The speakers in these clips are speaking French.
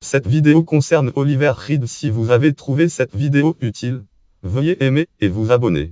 Cette vidéo concerne Oliver Reed. Si vous avez trouvé cette vidéo utile, veuillez aimer et vous abonner.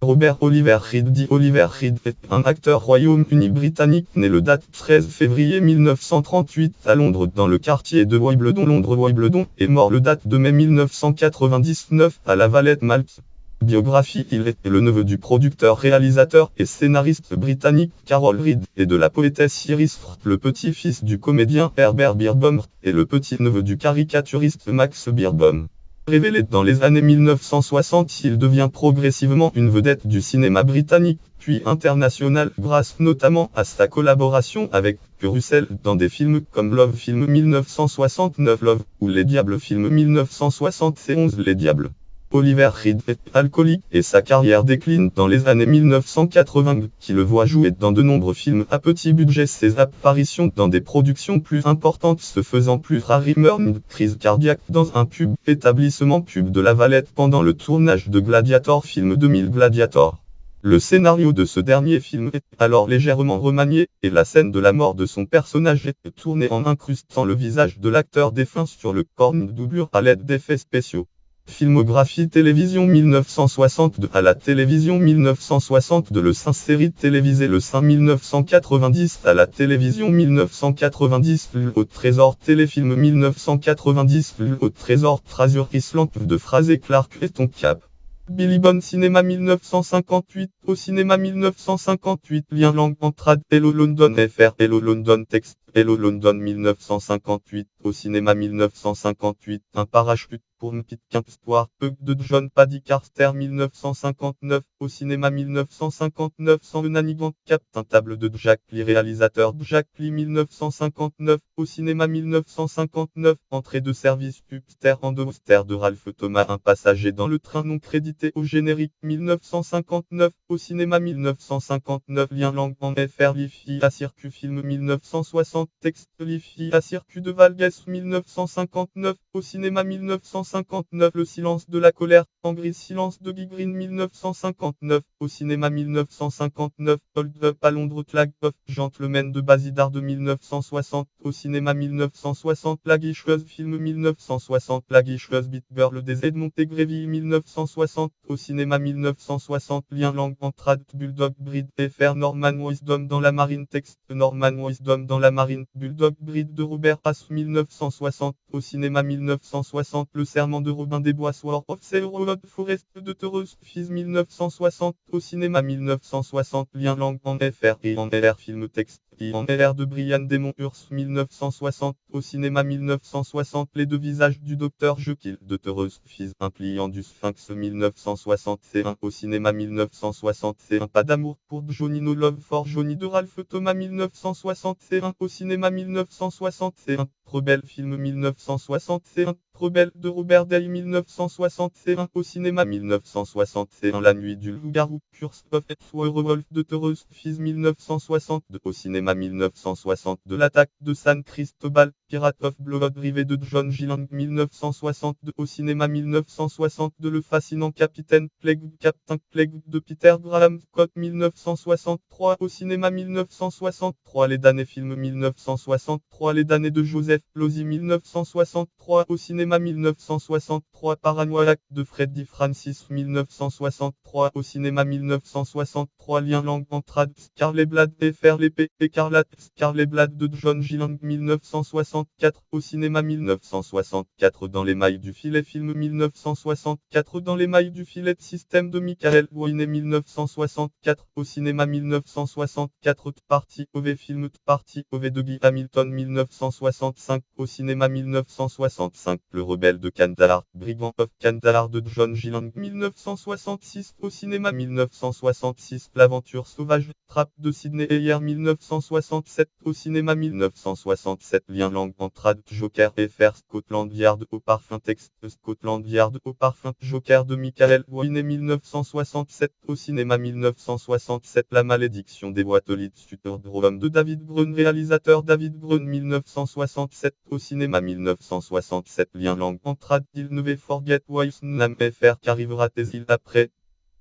Robert Oliver Reed dit Oliver Reed est un acteur Royaume-Uni britannique né le date 13 février 1938 à Londres dans le quartier de Wimbledon, Londres et mort le date de mai 1999 à La Valette, Malte. Biographie: il est le neveu du producteur, réalisateur et scénariste britannique Carol Reed et de la poétesse Iris Frith, le petit-fils du comédien Herbert Beerbohm et le petit-neveu du caricaturiste Max Beerbohm. Révélé dans les années 1960, il devient progressivement une vedette du cinéma britannique, puis international, grâce notamment à sa collaboration avec Kurt Russell dans des films comme Love Film 1969 Love, ou Les Diables Film 1971 Les Diables. Oliver Reed est alcoolique et sa carrière décline dans les années 1980, qui le voit jouer dans de nombreux films à petit budget. Ses apparitions dans des productions plus importantes se faisant plus rares. Il meurt d'une crise cardiaque dans un pub, établissement pub de La Valette, pendant le tournage de Gladiator film 2000 Gladiator. Le scénario de ce dernier film est alors légèrement remanié, et la scène de la mort de son personnage est tournée en incrustant le visage de l'acteur défunt sur le corps d'une doublure à l'aide d'effets spéciaux. Filmographie: télévision 1962 à la télévision 1962 Le Saint, série télévisée Le Saint 1990 à la télévision 1990 Au Trésor, téléfilm 1990 Au Trésor, Fraser Island de Fraser Clark et Ton Cap. Billy Bond, cinéma 1958, au cinéma 1958, lien langue entrade, Hello London FR, Hello London texte, Hello London 1958, au cinéma 1958, un parachute pour une petite histoire, Pug de John Paddy Carter 1959, au cinéma 1959, sans Nanigan Cap, un table de Jack Lee, réalisateur Jack Lee 1959, au cinéma 1959, entrée de service Pubster en Auster de Ralph Thomas, un passager dans le train non crédité au générique 1959, au cinéma 1959, lien langue en FR, Lifi à circuit film 1960, texte Lifi à circuit de Valges 1959, au cinéma 1959, Le silence de la colère, Angry Silence de Guy Green 1959, au cinéma 1959, Hold Up à Londres, Flag of Gentlemen de Basidar de 1960, au cinéma 1960, La Guicheuse film 1960, La Guicheuse Beat Girl des Edmond Tégreville 1960, au cinéma 1960, lien langue entrade, Bulldog Breed FR, Norman Wisdom dans la marine, texte Norman Wisdom dans la marine, Bulldog Breed de Robert Haas 1960, au cinéma 1960, Le serment de Robin des Bois, War of Road Forest de Thérèse Fils 1960, au cinéma 1960, lien langue en FR et en LR, film texte et en LR de Brian Damon Urs 1960, au cinéma 1960, Les deux visages du docteur Jekyll de Thérèse Fils, un pliant du Sphinx 1961, au cinéma 1961, Pas d'amour pour Johnny, No Love for Johnny de Ralph Thomas 1961, au cinéma 1961, Rebelle film 1961, Rebelle de Robert Day 1961, au cinéma 1961, La nuit du loup-garou, Curse of Werewolf de Thérèse Fils 1962, au cinéma 1960, de L'attaque de San Cristobal, Pirate of Blood River de John Gillang 1962, au cinéma 1962, Le fascinant Capitaine Plague, Captain Plague de Peter Graham Scott 1963, au cinéma 1963, Les damnés film 1963, Les damnés de Joseph Losey 1963, au cinéma 1963, Paranoia de Freddie Francis 1963, au cinéma 1963, lien langue entrade, Scarlet Blood FR, l'épée écarlate, Scarlet Blood de John Gillang 1964, au cinéma 1964, Dans les mailles du filet film 1964, Dans les mailles du filet de système de Michael Wayne 1964, au cinéma 1964, Party OV film Party OV de Guy Hamilton 1965, au cinéma 1965, Le rebelle de Kandahar, Brigand of Kandahar de John Gillang 1966, au cinéma 1966, L'aventure sauvage, Trappe de Sydney Heyer 1967, au cinéma 1967, lien langue entrade, Joker FR, Scotland Yard au parfum, texte Scotland Yard au parfum, Joker de Michael Wayne 1967, au cinéma 1967, La malédiction des boîtes Lead Sutter de David Brun, réalisateur David Brun 1967, au cinéma 1967, lien langue entrade, Il Never Forget What's Name FR, Qu'arrivera-t-il après,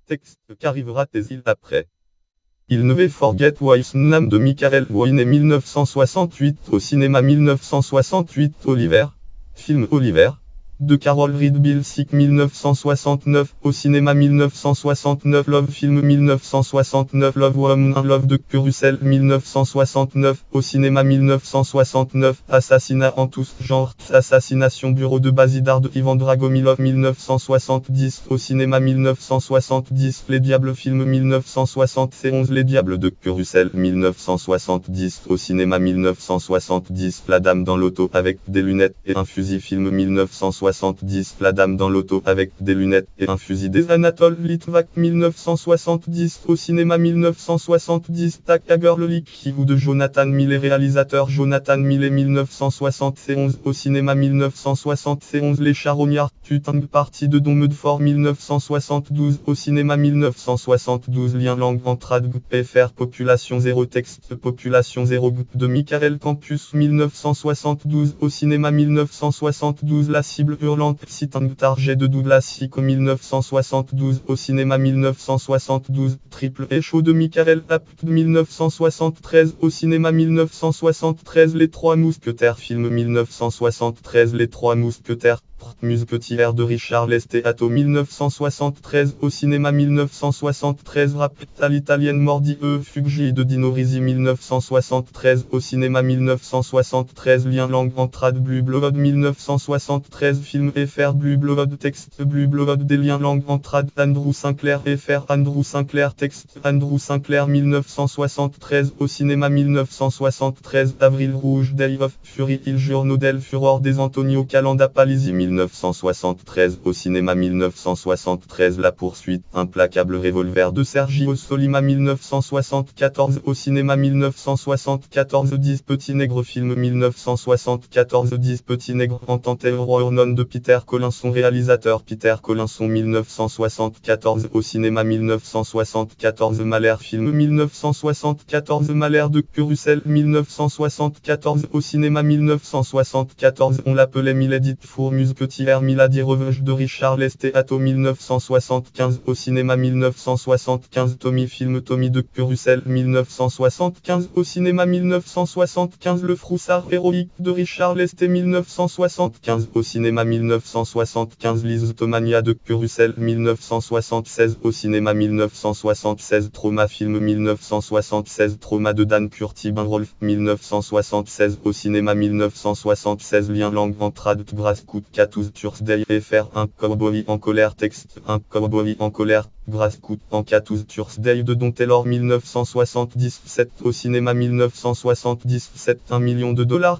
texte Qu'arrivera-t-il après. Il Never Forget What's Name de Michael Wayne 1968, au cinéma 1968, Oliver Film Oliver de Carol Reed Bilsick 1969, au cinéma 1969 Love Film 1969 Love Woman Love de Curusel 1969, au cinéma 1969 Assassinat en tous genres, Assassination Bureau de Bazidar de Ivan Dragomilov 1970, au cinéma 1970 Les Diables Film 1971 Les Diables de Curusel 1970, au cinéma 1970 La Dame dans l'auto avec des lunettes et un fusil Film 1970 La Dame dans l'auto avec des lunettes et un fusil des Anatole Litvak 1970 au cinéma 1970 Taka Girl Licky ou de Jonathan Millet réalisateur Jonathan Millet 1971 au cinéma 1971 Les Charognards Tutang partie de Don Medford 1972 au cinéma 1972 Lien langue entre FR population 0 texte population 0 de Michael Campus 1972 au cinéma 1972 La cible hurlante Sitang Target de Douglas Sicko 1972 au cinéma 1972 Triple Écho de Michael Apte 1973 au cinéma 1973 Les Trois Mousquetaires film 1973 Les Trois Mousquetaires Musquetière de Richard Lesteato 1973 au cinéma 1973 Rap à l'italienne Mordi Fuggi de Dino Risi 1973 au cinéma 1973 Lien langue entre Blue Blood 1973 film FR Blue Blood texte Blue Blood des liens langue entre Andrew Sinclair FR Andrew Sinclair texte Andrew Sinclair 1973 au cinéma 1973 Avril Rouge Day of Fury Il Giorno del Furor des Antonio Calanda Palisi 1973 au cinéma 1973 La poursuite implacable revolver de Sergio Solima 1974 au cinéma 1974 10 petits nègres film 1974 10 petits nègres Entente Hornon de Peter Collinson réalisateur Peter Collinson 1974 au cinéma 1974 Mahler film 1974 Mahler de Curusel 1974 au cinéma 1974 on l'appelait Milady Four Musquetière Milady Revenge de Richard Lesteato 1975 au cinéma 1975 Tommy film Tommy de Curusel 1975 au cinéma 1975 Le Froussard héroïque de Richard Lesté 1975 au cinéma 1975 Listomania de Curusel 1976 au cinéma 1976 Trauma film 1976 Trauma de Dan Curtis Rolf 1976 au cinéma 1976 Lien langue entre Grasscoot Catous Thursday FR un cowboy en colère texte un cowboy en colère Grasscoot en Catous Thursday de Don Taylor 1977 au cinéma 1977 $1 million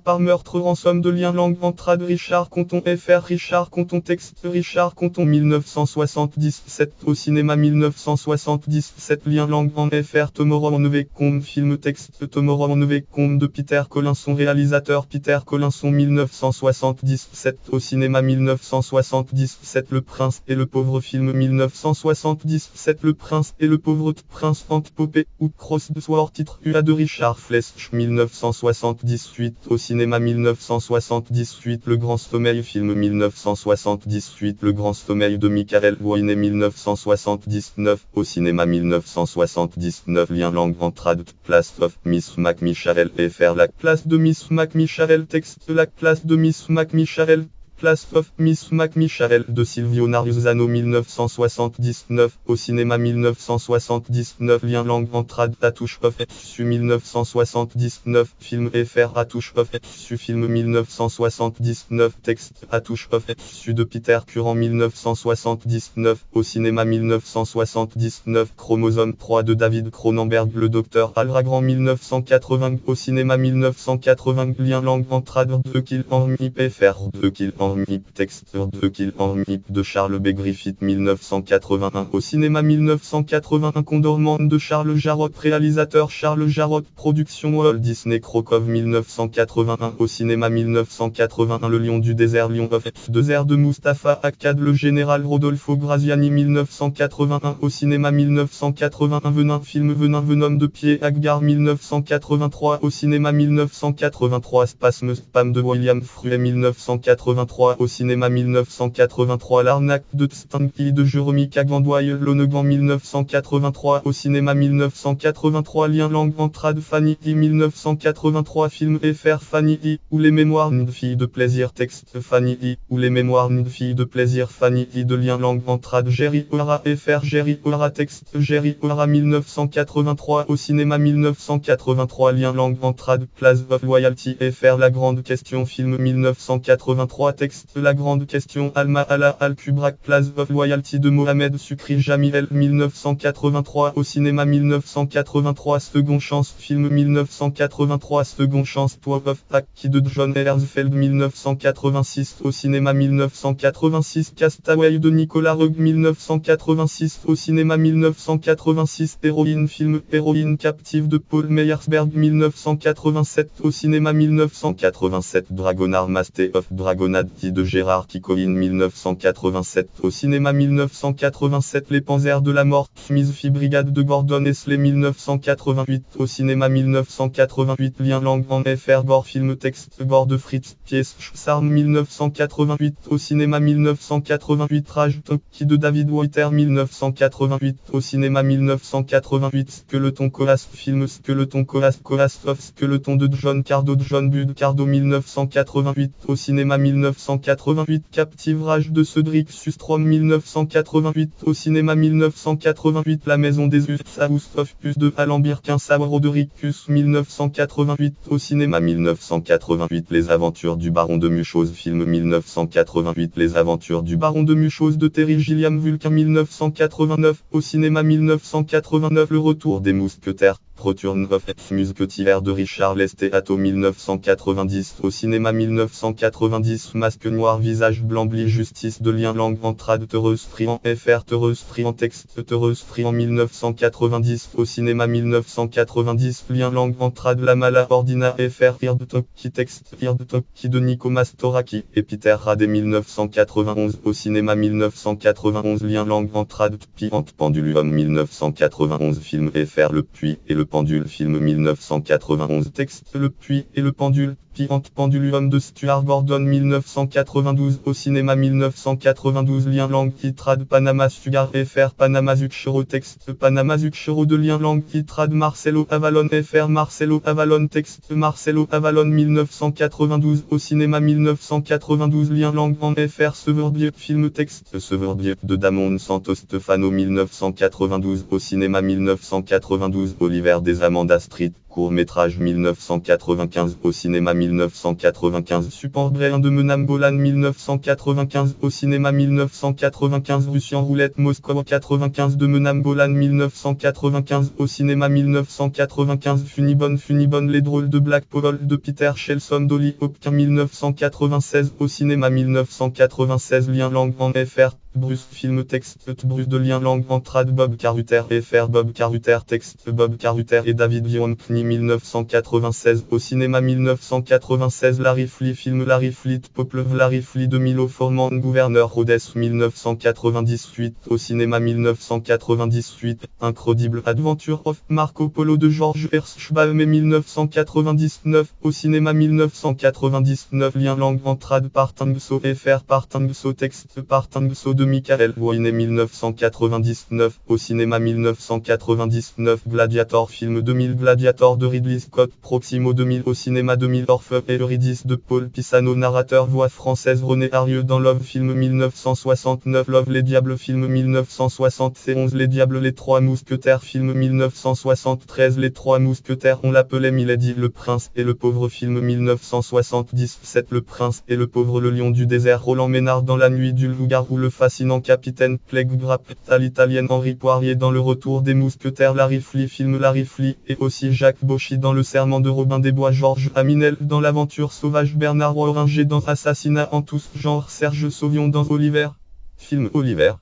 par meurtre rançon de lien langue entre Richard Conton FR Richard Conton texte Richard Conton 1977 au cinéma 1977 lien langue en FR Tomorrow en Novecombe film texte Tomorrow en Novecombe de Peter Collinson réalisateur Peter Collinson 1977 au cinéma 1977 Le Prince et le Pauvre film 1977 Le Prince et le Pauvre Prince Ant Popé ou Cross de Sword titre UA de Richard Flesch 1978 au cinéma 1978 Le Grand Sommeil film 1978 Le Grand Sommeil de Michael Wayne 1979 au cinéma 1979 Lien langue entre Place of Miss McMichael FR La place de Miss McMichael texte La place de Miss McMichael Place of Miss McMichael de Silvio Naruzano 1979 au cinéma 1979 Lien langue entre Touche of Su 1979 film FR Touche of Su film 1979 texte Touche of Su de Peter Curran 1979 au cinéma 1979 Chromosome 3 de David Cronenberg Le Docteur Al Ragran 1980 au cinéma 1980 Lien langue entre 2 Kill en MIP FR 2 Kill en MIP texte 2 Kill en MIP de Charles B. Griffith 1981 au cinéma 1981 Condorman de Charles Jarrott réalisateur Charles Jarrott production Walt Disney Krakow 1981 au cinéma 1981 Le Lion du désert Lion of Desert de Mustapha Akkad Le général Rodolfo Graziani 1981 au cinéma 1981 Venin film Venom de Pierre Aggar 1983 au cinéma 1983 Spasme Spam de William Fruet 1983 1983 au cinéma 1983 L'arnaque de Stanley de Jérôme Cagandoy Lonegan 1983 au cinéma 1983 Lien langue entrade Fanny 1983 Film FR Fanny ou les mémoires d'une fille de plaisir Texte Fanny ou les mémoires d'une fille de plaisir Fanny de Lien langue entrade Jerry O'Hara FR Jerry O'Hara Texte Jerry O'Hara 1983 au cinéma 1983 Lien langue entrade Place of Loyalty FR La Grande Question Film 1983 Texte La Grande Question Alma Allah Al-Kubrak Place of Loyalty de Mohamed Sukri Jamil 1983 au cinéma 1983 Second Chance Film 1983 Second Chance Tour of Aki de John Herzfeld 1986 au cinéma 1986 Castaway de Nicolas Roeg 1986 au cinéma 1986 Héroïne Film Héroïne captive de Paul Meyersberg 1987 au cinéma 1987 Dragonard Master of Dragonade de Gérard Kikoïne 1987 au cinéma 1987 Les Panzers de la Mort Smith Brigade de Gordon Esley 1988 au cinéma 1988 Lien langue en FR Gore Film Texte Gore de Fritz Pièce Sarm 1988 au cinéma 1988 Rage Toki de David Walter 1988 au cinéma 1988 Skeleton Colas Film Skeleton Colas Colas of Skeleton de John Cardo John Bud Cardo 1988 au cinéma 1988 Captive Rage de Cedric Sustrom 1988 au cinéma 1988 La Maison des Us House of Us de Alan Birkin Sabre de Ricus 1988 au cinéma 1988 Les Aventures du Baron de Muchose Film 1988 Les Aventures du Baron de Muchose de Terry Gilliam Vulcain 1989 au cinéma 1989 Le Retour des Mousquetaires Return of the Musketeers de Richard Lesteato 1990 au cinéma 1990 Masque noir visage blanc Bli Justice de Lien langue entrade Teureuse friand FR Teureuse friand texte Teureuse friand 1990 au cinéma 1990 Lien langue entrade La Mala Ordina FR Ird Toki texte Ird Toki de Nico Mastoraki et Peter Radé 1991 au cinéma 1991 Lien langue entrade Piant Pendulum 1991 Film FR Le Puits et le Pendule Film 1991 Texte Le Puits et le Pendule Piant Pendulum de Stuart Gordon 1992 au cinéma 1992 Lien langue titrade Panama Sugar FR Panama Zucchero Texte Panama Zucchero de Lien langue titrade Marcelo Avalon FR Marcelo Avalon Texte Marcelo Avalon 1992 au cinéma 1992 Lien langue en FR Severdiep Film Texte Severdiep de Damon Santos Stefano 1992 au cinéma 1992 Oliver des Amanda Street court-métrage 1995 au cinéma 1995 Support Brian de Menam Golan 1995 au cinéma 1995 Russian Roulette Moscow 95 de Menam Golan 1995 au cinéma 1995 Funibon Les Drôles de Black Paul de Peter Shelson Dolly Hopkins 1996 au cinéma 1996 Lien langue en FR Bruce Film Texte Bruce de Lien langue entrade Bob Caruter FR Bob Caruter Texte Bob Caruter et David Viompni 1996 au cinéma 1996 Larry Flea Film Larry Fleet Poplev Larry Flea de Milo Forman Gouverneur Rhodes 1998 au cinéma 1998 Incredible Adventure of Marco Polo de George Hershbaum 1999 au cinéma 1999 Lien langue entrade Partangso FR Partangso Texte Partangso de Michael Wayne 1999 au cinéma 1999 Gladiator Film 2000 Gladiator de Ridley Scott Proximo 2000 au cinéma 2000 Orfeu et Eurydice de Paul Pisano Narrateur voix française René Harieux dans Love Film 1969 Love les Diables Film 1971 Les Diables Les Trois Mousquetaires Film 1973 Les Trois Mousquetaires on l'appelait Milady Le Prince et le Pauvre Film 1977 Le Prince et le Pauvre Le Lion du Désert Roland Ménard dans La Nuit du Loup-Garou Le Fascinant Capitaine Plague Grappe à l'italienne Henri Poirier dans Le Retour des Mousquetaires Larry Flea Film Larry Flea et aussi Jacques Bauchy dans Le Serment de Robin des Bois Georges Aminel dans L'Aventure Sauvage Bernard Oringer dans Assassinat en tous genres Serge Sauvion dans Oliver Film Oliver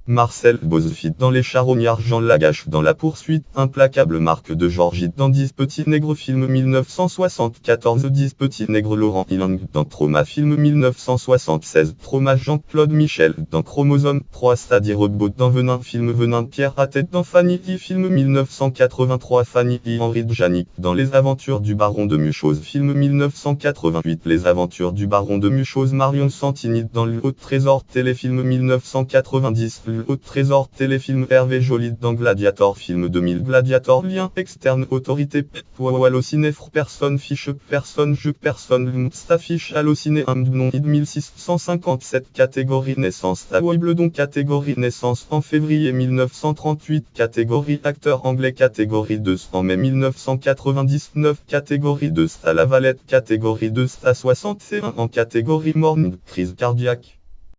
Marcel Bozefit dans Les Charognards, Jean Lagache dans La Poursuite, Implacable, Marc de Georgite dans 10 petits nègres film 1974, 10 petits nègres, Laurent Ilang dans Trauma film 1976, Trauma, Jean-Claude Michel dans Chromosome 3, Stadi Robot dans Venin film Venin, Pierre Atet dans Fanny I film 1983, Fanny I, Henri Djanik dans Les Aventures du Baron de Muchose film 1988, Les Aventures du Baron de Muchose, Marion Santini dans Le Haut Trésor téléfilm 1990, Le Haut Trésor téléfilm, Hervé Joly dans Gladiator film 2000, Gladiator, lien externe, autorité, Allociné, personne fiche, personne jeu, personne s'affiche, Allociné, un nom 1657, catégorie naissance, Bleu catégorie naissance en février 1938, catégorie acteur anglais, catégorie 2 en mai 1999, catégorie 2 à La Valette, catégorie 2 à 61 en catégorie morning, crise cardiaque.